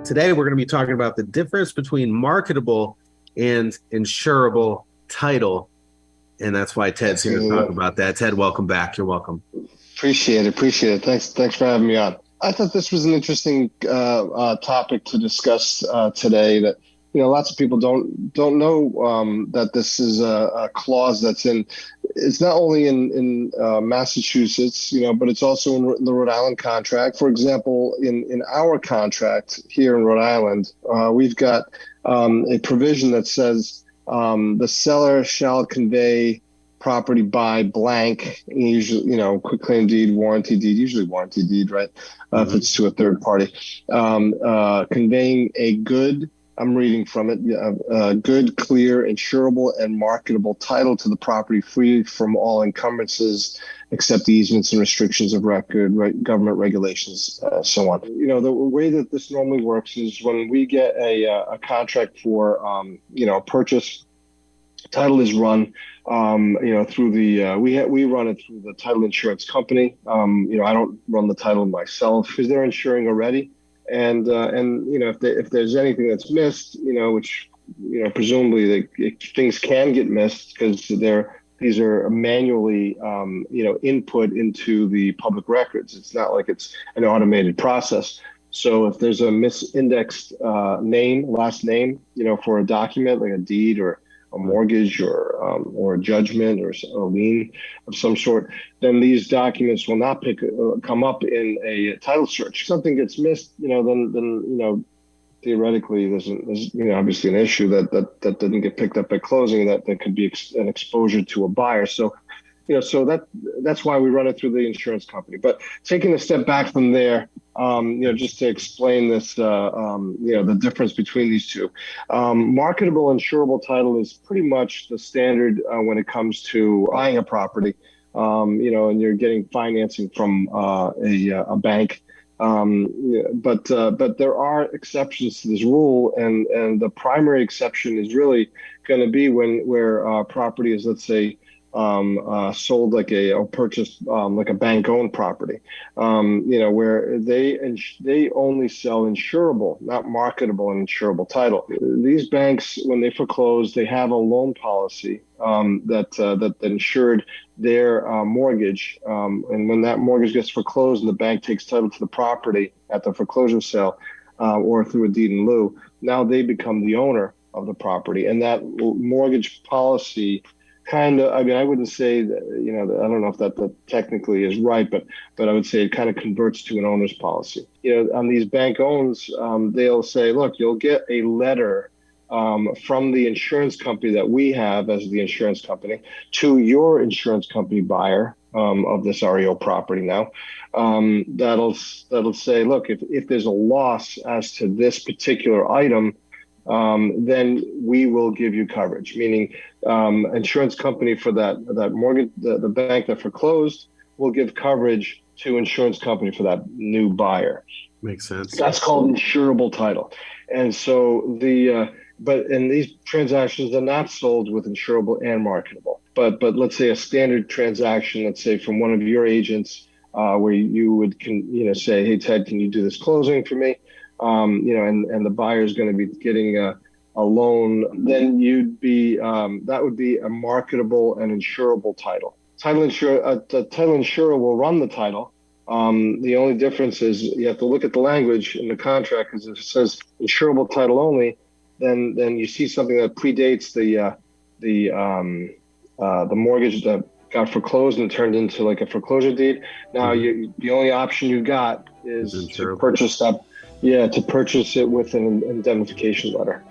Today, we're going to be talking about the difference between marketable and insurable title. And that's why Ted's here to talk about that. Ted, welcome back. You're welcome. Appreciate it. Thanks for having me on. I thought this was an interesting topic to discuss today. That lots of people don't know that this is a clause that's in. It's not only in Massachusetts, but it's also in the Rhode Island contract. For example, in our contract here in Rhode Island, we've got a provision that says the seller shall convey property by blank, usually, quitclaim deed, warranty deed, usually warranty deed, right? If it's to a third party, conveying a good, I'm reading from it, good, clear, insurable, and marketable title to the property free from all encumbrances, except easements and restrictions of record, government regulations, so on. The way that this normally works is when we get a contract for, purchase, title is run, through the we run it through the title insurance company. I don't run the title myself because they're insuring already, and if there's anything that's missed, which presumably things can get missed because these are manually input into the public records. It's not like it's an automated process. So if there's a misindexed last name, for a document like a deed or a mortgage or a judgment or a lien of some sort, then these documents will not come up in a title search. If something gets missed, then theoretically there's obviously an issue that didn't get picked up at closing that could be an exposure to a buyer. So that's why we run it through the insurance company. But taking a step back from there, just to explain this, the difference between these two, marketable insurable title is pretty much the standard when it comes to buying a property, and you're getting financing from a bank. But there are exceptions to this rule, and the primary exception is really going to be where property is, let's say, sold or purchased like a bank-owned property, where they only sell insurable, not marketable and insurable title. These banks, when they foreclose, they have a loan policy that insured their mortgage, and when that mortgage gets foreclosed and the bank takes title to the property at the foreclosure sale or through a deed in lieu, now they become the owner of the property, and that mortgage policy I wouldn't say that, I don't know if that technically is right, but I would say it kind of converts to an owner's policy. On these bank owns, they'll say, look, you'll get a letter from the insurance company that we have as the insurance company to your insurance company buyer of this REO property now. That'll say, look, if there's a loss as to this particular item, then we will give you coverage, meaning insurance company for that mortgage, the bank that foreclosed will give coverage to insurance company for that new buyer. Makes sense. That's called insurable title. And so but in these transactions, they're not sold with insurable and marketable. But let's say a standard transaction, let's say from one of your agents, where you would say, hey, Ted, can you do this closing for me? And the buyer is going to be getting a loan, then that would be a marketable and insurable title. The title insurer will run the title. The only difference is you have to look at the language in the contract, because if it says insurable title only, then you see something that predates the mortgage that got foreclosed and turned into like a foreclosure deed. Now the only option you got is to purchase that. Yeah, to purchase it with an indemnification letter.